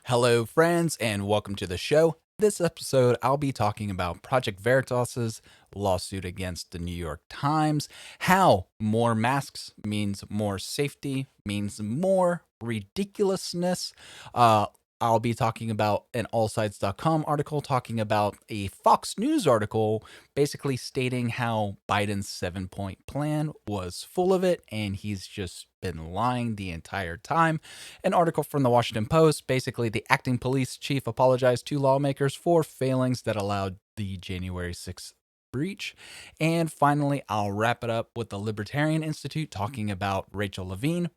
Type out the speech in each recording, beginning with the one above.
Hello, friends, and welcome to the show. This episode, I'll be talking about Project Veritas's lawsuit against the New York Times, how more masks means more safety, means more ridiculousness. I'll be talking about an allsides.com article talking about a Fox News article basically stating how Biden's 7-point plan was full of it and he's just been lying the entire time. An article from the Washington Post, basically the acting police chief apologized to lawmakers for failings that allowed the January 6th breach. And finally, I'll wrap it up with the Libertarian Institute talking about Rachel Levine,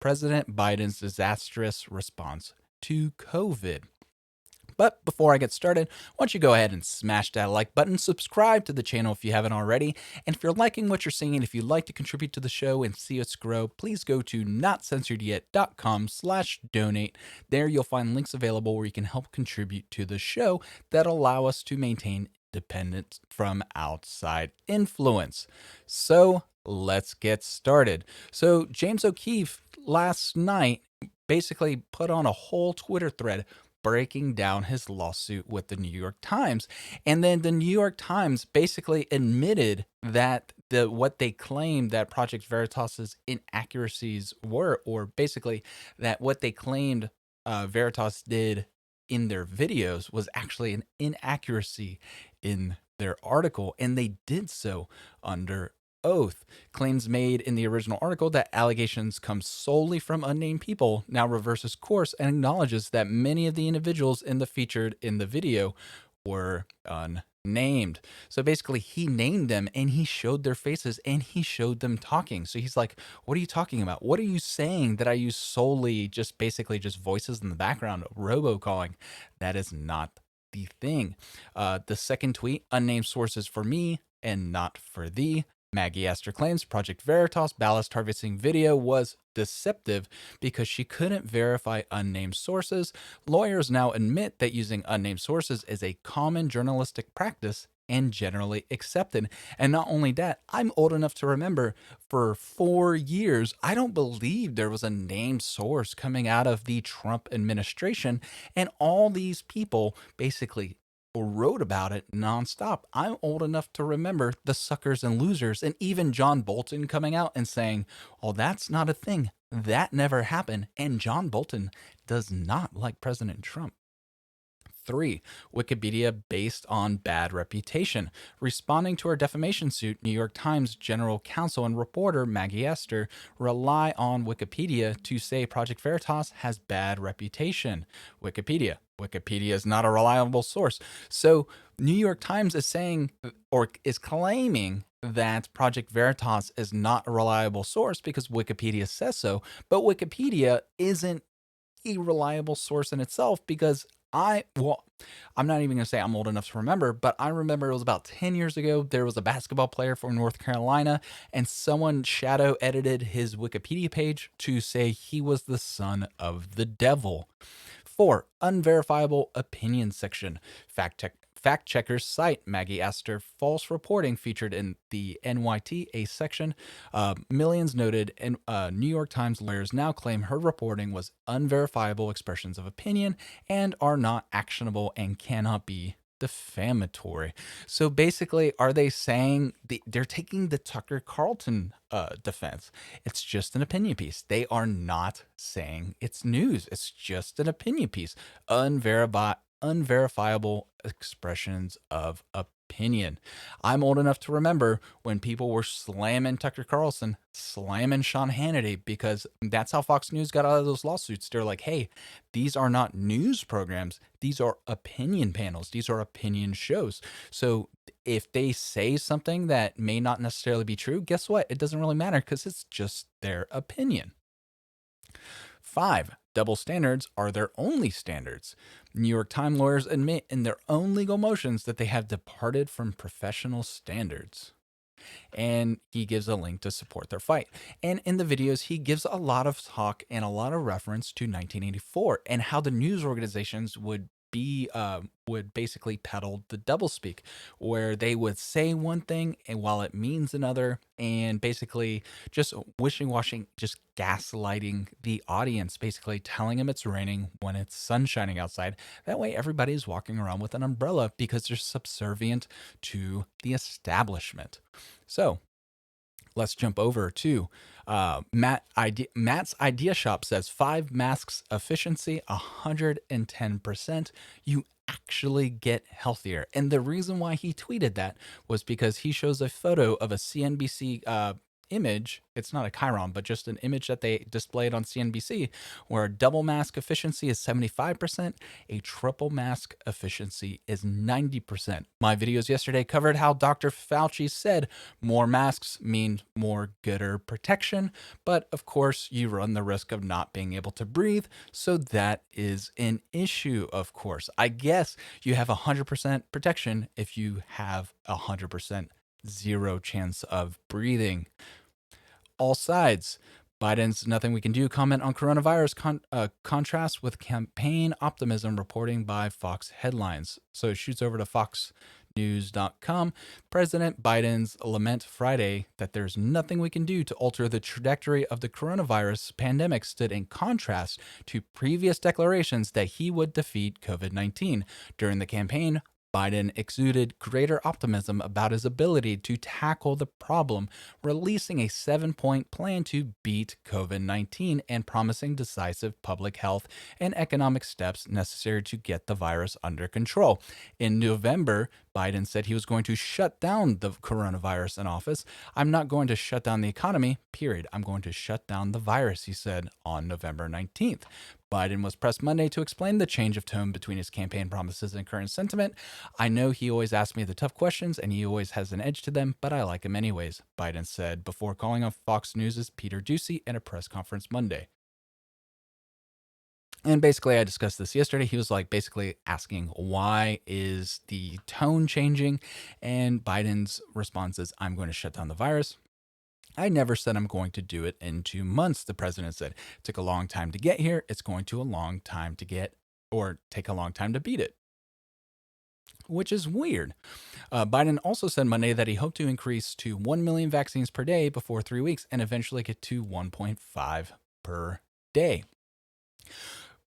President Biden's disastrous response to COVID. But before I get started, why don't you go ahead and smash that like button, subscribe to the channel if you haven't already, and if you're liking what you're seeing, if you'd like to contribute to the show and see us grow, please go to notcensoredyet.com/donate. There you'll find links available where you can help contribute to the show that allow us to maintain independence from outside influence. So let's get started. So James O'Keefe last night basically put on a whole Twitter thread breaking down his lawsuit with the New York Times. And then the New York Times basically admitted that what they claimed that Project Veritas's inaccuracies were, or basically that what they claimed Veritas did in their videos was actually an inaccuracy in their article, and they did so under oath. Claims made in the original article that allegations come solely from unnamed people now reverses course and acknowledges that many of the individuals featured in the video were unnamed. So basically, he named them and he showed their faces and he showed them talking. So he's like, "What are you talking about? What are you saying that I use solely just basically just voices in the background, robocalling?" That is not the thing. The second tweet, unnamed sources for me and not for thee. Maggie Astor claims Project Veritas ballast harvesting video was deceptive because she couldn't verify unnamed sources. Lawyers now admit that using unnamed sources is a common journalistic practice and generally accepted. And not only that, I'm old enough to remember for 4 years, I don't believe there was a named source coming out of the Trump administration. And all these people basically wrote about it nonstop. I'm old enough to remember the suckers and losers, and even John Bolton coming out and saying, "Oh, that's not a thing. That never happened." And John Bolton does not like President Trump. 3. Wikipedia based on bad reputation. Responding to her defamation suit, New York Times general counsel and reporter Maggie Astor rely on Wikipedia to say Project Veritas has bad reputation. Wikipedia is not a reliable source. So New York Times is saying, or is claiming, that Project Veritas is not a reliable source because Wikipedia says so, but Wikipedia isn't a reliable source in itself because I'm not even going to say I'm old enough to remember, but I remember it was about 10 years ago. There was a basketball player from North Carolina, and someone shadow edited his Wikipedia page to say he was the son of the devil. 4. Unverifiable opinion section. Fact checkers cite Maggie Astor false reporting featured in the NYT A section. Millions noted, and New York Times lawyers now claim her reporting was unverifiable expressions of opinion and are not actionable and cannot be defamatory. So basically, are they saying they're taking the Tucker Carlson defense? It's just an opinion piece. They are not saying it's news. It's just an opinion piece. Unverifiable expressions of opinion. I'm old enough to remember when people were slamming Tucker Carlson, slamming Sean Hannity, because that's how Fox News got out of those lawsuits. They're like, "Hey, these are not news programs. These are opinion panels. These are opinion shows." So if they say something that may not necessarily be true, guess what? It doesn't really matter because it's just their opinion. 5. Double standards are their only standards. New York Times lawyers admit in their own legal motions that they have departed from professional standards. And he gives a link to support their fight. And in the videos, he gives a lot of talk and a lot of reference to 1984 and how the news organizations would would basically peddle the doublespeak, where they would say one thing and while it means another, and basically just wishing washing, just gaslighting the audience, basically telling them it's raining when it's sun shining outside. That way, everybody's walking around with an umbrella because they're subservient to the establishment. So let's jump over to Matt's Idea Shop says 5 masks efficiency 110%. You actually get healthier. And the reason why he tweeted that was because he shows a photo of a CNBC image. It's not a Chiron, but just an image that they displayed on CNBC where a double mask efficiency is 75%, a triple mask efficiency is 90%. My videos yesterday covered how Dr. Fauci said more masks mean more gooder protection, but of course you run the risk of not being able to breathe, so that is an issue, of course. I guess you have 100% protection if you have 100% zero chance of breathing. All sides. Biden's nothing we can do comment on coronavirus contrast with campaign optimism reporting by Fox headlines. So it shoots over to foxnews.com. President Biden's lament Friday that there's nothing we can do to alter the trajectory of the coronavirus pandemic stood in contrast to previous declarations that he would defeat COVID-19. During the campaign, Biden exuded greater optimism about his ability to tackle the problem, releasing a 7-point plan to beat COVID-19 and promising decisive public health and economic steps necessary to get the virus under control. In November, Biden said he was going to shut down the coronavirus in office. I'm not going to shut down the economy, period. I'm going to shut down the virus, he said on November 19th. Biden was pressed Monday to explain the change of tone between his campaign promises and current sentiment. I know he always asks me the tough questions and he always has an edge to them, but I like him anyways, Biden said before calling on Fox News' Peter Doocy in a press conference Monday. And basically, I discussed this yesterday. He was like basically asking, why is the tone changing? And Biden's response is, I'm going to shut down the virus. I never said I'm going to do it in 2 months, the president said. It took a long time to get here. It's going to take a long time to beat it, which is weird. Biden also said Monday that he hoped to increase to 1 million vaccines per day before 3 weeks and eventually get to 1.5 per day.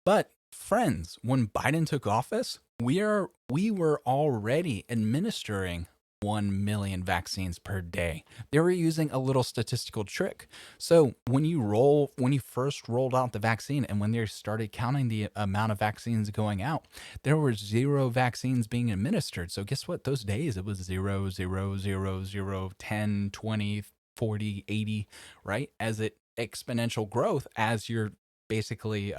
But friends, when Biden took office, we were already administering 1 million vaccines per day. They were using a little statistical trick. So when you first rolled out the vaccine and when they started counting the amount of vaccines going out, there were 0 vaccines being administered. So guess what? Those days it was 0, 0, 0, 0, 10, 20, 40, 80, right? As it exponential growth as you're basically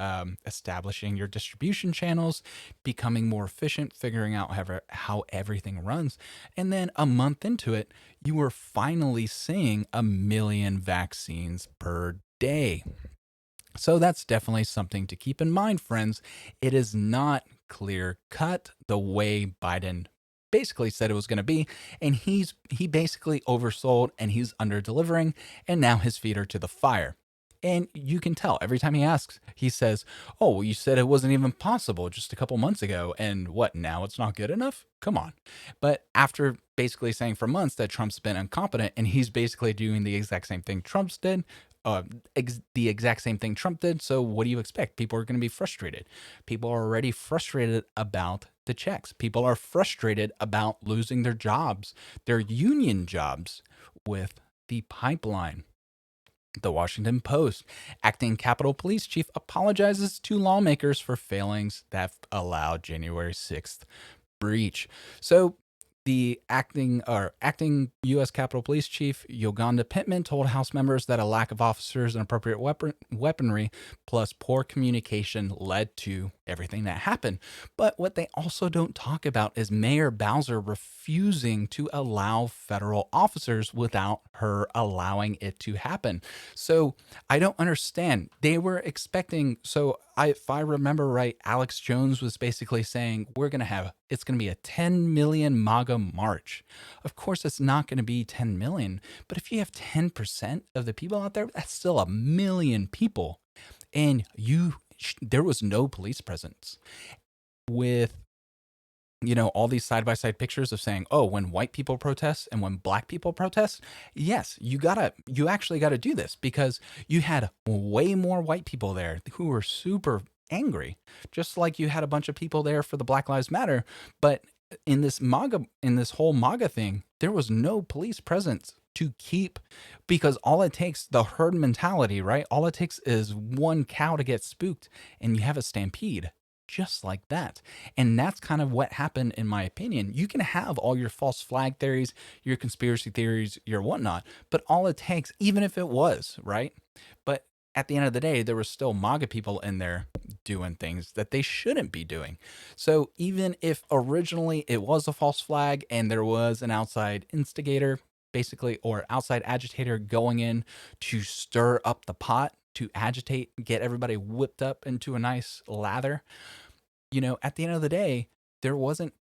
establishing your distribution channels, becoming more efficient, figuring out how everything runs. And then a month into it, you were finally seeing 1 million vaccines per day. So that's definitely something to keep in mind, friends. It is not clear cut the way Biden basically said it was going to be, and he basically oversold and he's under delivering, and now his feet are to the fire. And you can tell every time he asks, he says, oh, well, you said it wasn't even possible just a couple months ago. And what, now it's not good enough? Come on. But after basically saying for months that Trump's been incompetent and he's basically doing the exact same thing Trump did. So what do you expect? People are going to be frustrated. People are already frustrated about the checks. People are frustrated about losing their jobs, their union jobs with the pipeline. The Washington Post, acting Capitol Police Chief apologizes to lawmakers for failings that allowed January 6th breach. So the acting U.S. Capitol Police Chief Yolanda Pittman told House members that a lack of officers and appropriate weaponry plus poor communication led to everything that happened. But what they also don't talk about is Mayor Bowser refusing to allow federal officers without her allowing it to happen. So I don't understand. They were expecting, if I remember right, Alex Jones was basically saying it's going to be a 10 million MAGA March. Of course, it's not going to be 10 million, but if you have 10% of the people out there, that's still 1 million people. And there was no police presence. with all these side by side pictures of saying, oh, when white people protest and when black people protest, yes, you actually gotta do this because you had way more white people there who were super angry, just like you had a bunch of people there for the Black Lives Matter. But in this whole MAGA thing, there was no police presence to keep, because all it takes, the herd mentality, right? All it takes is one cow to get spooked and you have a stampede just like that. And that's kind of what happened, in my opinion. You can have all your false flag theories, your conspiracy theories, your whatnot, but all it takes, even if it was, right? But at the end of the day, there were still MAGA people in there doing things that they shouldn't be doing. So even if originally it was a false flag and there was an outside instigator, basically, or outside agitator going in to stir up the pot, to agitate, get everybody whipped up into a nice lather, at the end of the day, there wasn't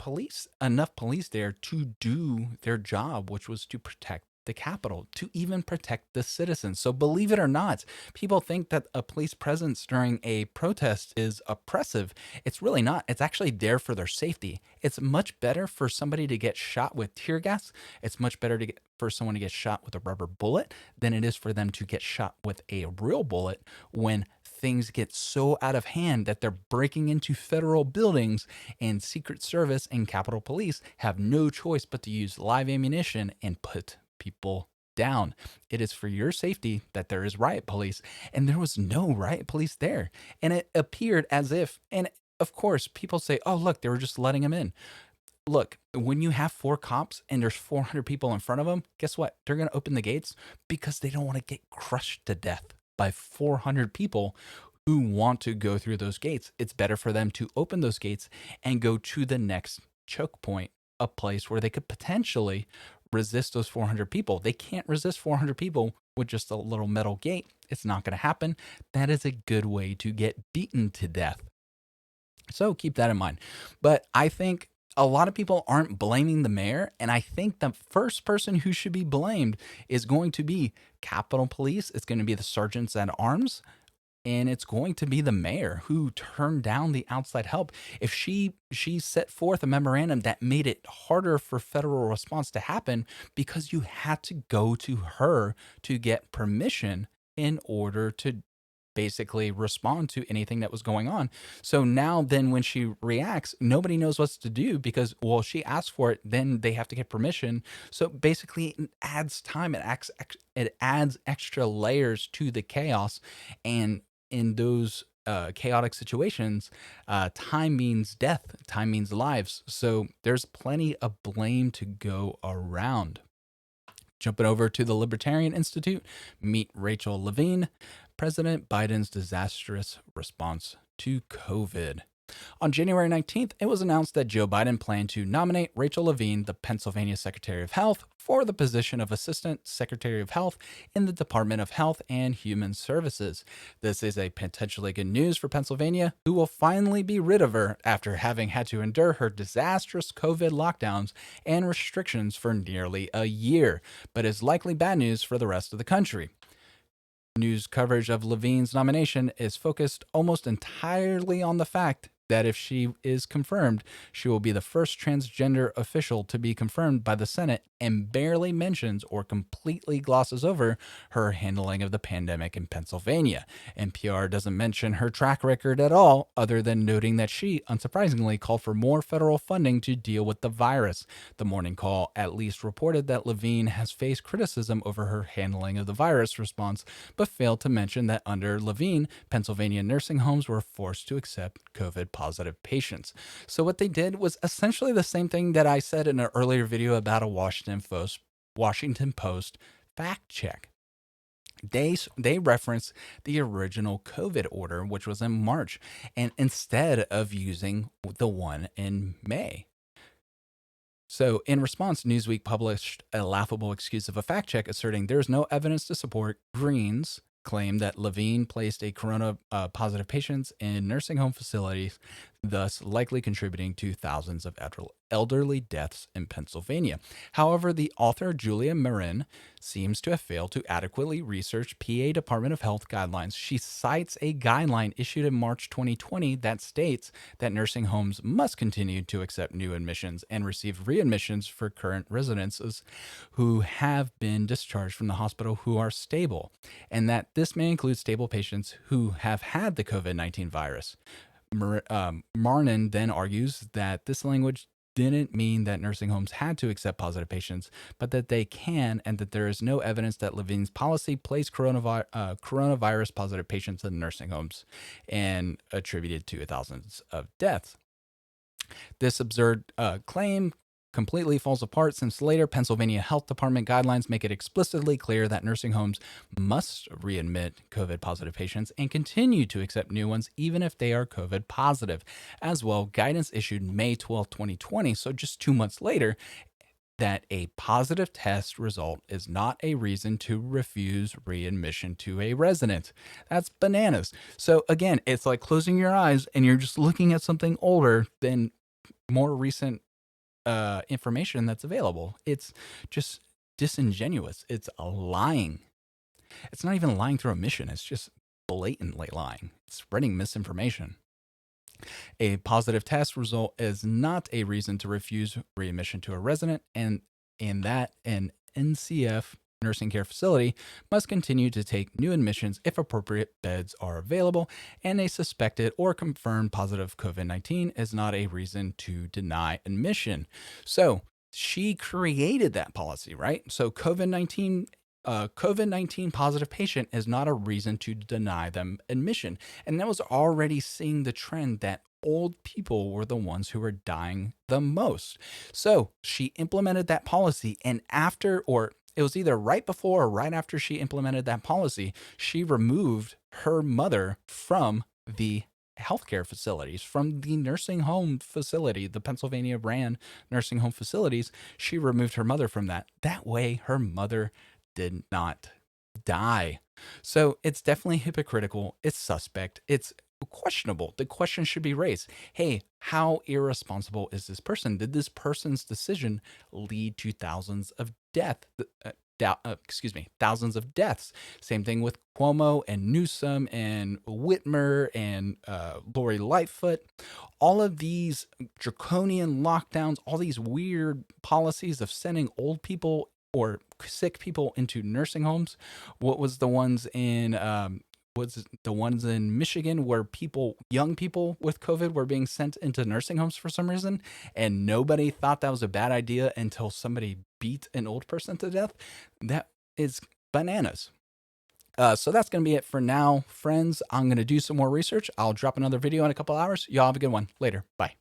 enough police there to do their job, which was to protect the Capitol, to even protect the citizens. So believe it or not, people think that a police presence during a protest is oppressive. It's really not. It's actually there for their safety. It's much better for somebody to get shot with tear gas. It's much better for someone to get shot with a rubber bullet than it is for them to get shot with a real bullet when things get so out of hand that they're breaking into federal buildings and Secret Service and Capitol Police have no choice but to use live ammunition and put people down. It is for your safety that there is riot police, and there was no riot police there. And it appeared as if, and of course, people say, oh, look, they were just letting them in. Look, when you have 4 cops and there's 400 people in front of them, guess what? They're going to open the gates because they don't want to get crushed to death by 400 people who want to go through those gates. It's better for them to open those gates and go to the next choke point, a place where they could potentially resist those 400 people. They can't resist 400 people with just a little metal gate. It's not going to happen. That is a good way to get beaten to death. So keep that in mind. But I think a lot of people aren't blaming the mayor. And I think the first person who should be blamed is going to be Capitol Police. It's going to be the sergeants at arms. And it's going to be the mayor who turned down the outside help. If she set forth a memorandum that made it harder for federal response to happen because you had to go to her to get permission in order to basically respond to anything that was going on. So now then when she reacts, nobody knows what to do because, well, she asked for it, then they have to get permission. So basically it adds time. It adds extra layers to the chaos. And in those chaotic situations, time means death, time means lives. So there's plenty of blame to go around. Jumping over to the Libertarian Institute, meet Rachel Levine, President Biden's disastrous response to COVID. On January 19th, it was announced that Joe Biden planned to nominate Rachel Levine, the Pennsylvania Secretary of Health, for the position of Assistant Secretary of Health in the Department of Health and Human Services. This is a potentially good news for Pennsylvania, who will finally be rid of her after having had to endure her disastrous COVID lockdowns and restrictions for nearly a year, but is likely bad news for the rest of the country. News coverage of Levine's nomination is focused almost entirely on the fact that if she is confirmed, she will be the first transgender official to be confirmed by the Senate, and barely mentions or completely glosses over her handling of the pandemic in Pennsylvania. NPR doesn't mention her track record at all, other than noting that she, unsurprisingly, called for more federal funding to deal with the virus. The Morning Call at least reported that Levine has faced criticism over her handling of the virus response, but failed to mention that under Levine, Pennsylvania nursing homes were forced to accept COVID positive patients. So what they did was essentially the same thing that I said in an earlier video about a Washington Post fact check. They referenced the original COVID order, which was in March, and instead of using the one in May. So, in response, Newsweek published a laughable excuse of a fact check asserting there is no evidence to support Green's claim that Levine placed a corona positive patients in nursing home facilities, thus likely contributing to thousands of elderly deaths in Pennsylvania. However, the author Julia Marin seems to have failed to adequately research PA Department of Health guidelines. She cites a guideline issued in March 2020 that states that nursing homes must continue to accept new admissions and receive readmissions for current residents who have been discharged from the hospital who are stable, and that this may include stable patients who have had the COVID-19 virus. Marnin then argues that this language didn't mean that nursing homes had to accept positive patients, but that they can, and that there is no evidence that Levine's policy placed coronavirus positive patients in nursing homes and attributed to thousands of deaths. This absurd claim completely falls apart since later Pennsylvania Health Department guidelines make it explicitly clear that nursing homes must readmit COVID positive patients and continue to accept new ones even if they are COVID positive. As well, guidance issued May 12, 2020, so just 2 months later, that a positive test result is not a reason to refuse readmission to a resident. That's bananas. So again, it's like closing your eyes and you're just looking at something older than more recent information that's available. It's just disingenuous. It's lying. It's not even lying through omission. It's just blatantly lying. It's spreading misinformation. A positive test result is not a reason to refuse readmission to a resident, and in that an NCF nursing care facility must continue to take new admissions if appropriate beds are available, and a suspected or confirmed positive COVID-19 is not a reason to deny admission. So she created that policy, right? So COVID-19 positive patient is not a reason to deny them admission. And that was already seeing the trend that old people were the ones who were dying the most. So she implemented that policy, and after, or it was either right before or right after she implemented that policy, she removed her mother from the healthcare facilities, from the nursing home facility, the Pennsylvania brand nursing home facilities. She removed her mother from that. That way, her mother did not die. So it's definitely hypocritical. It's suspect. It's questionable. The question should be raised. Hey, how irresponsible is this person? Did this person's decision lead to thousands of thousands of deaths? Same thing with Cuomo and Newsom and Whitmer and Lori Lightfoot. All of these draconian lockdowns, all these weird policies of sending old people or sick people into nursing homes. What was the ones in Michigan where young people with COVID were being sent into nursing homes for some reason, and nobody thought that was a bad idea until somebody beat an old person to death? That is bananas. So that's going to be it for now, friends. I'm going to do some more research. I'll drop another video in a couple hours. Y'all have a good one. Later. Bye.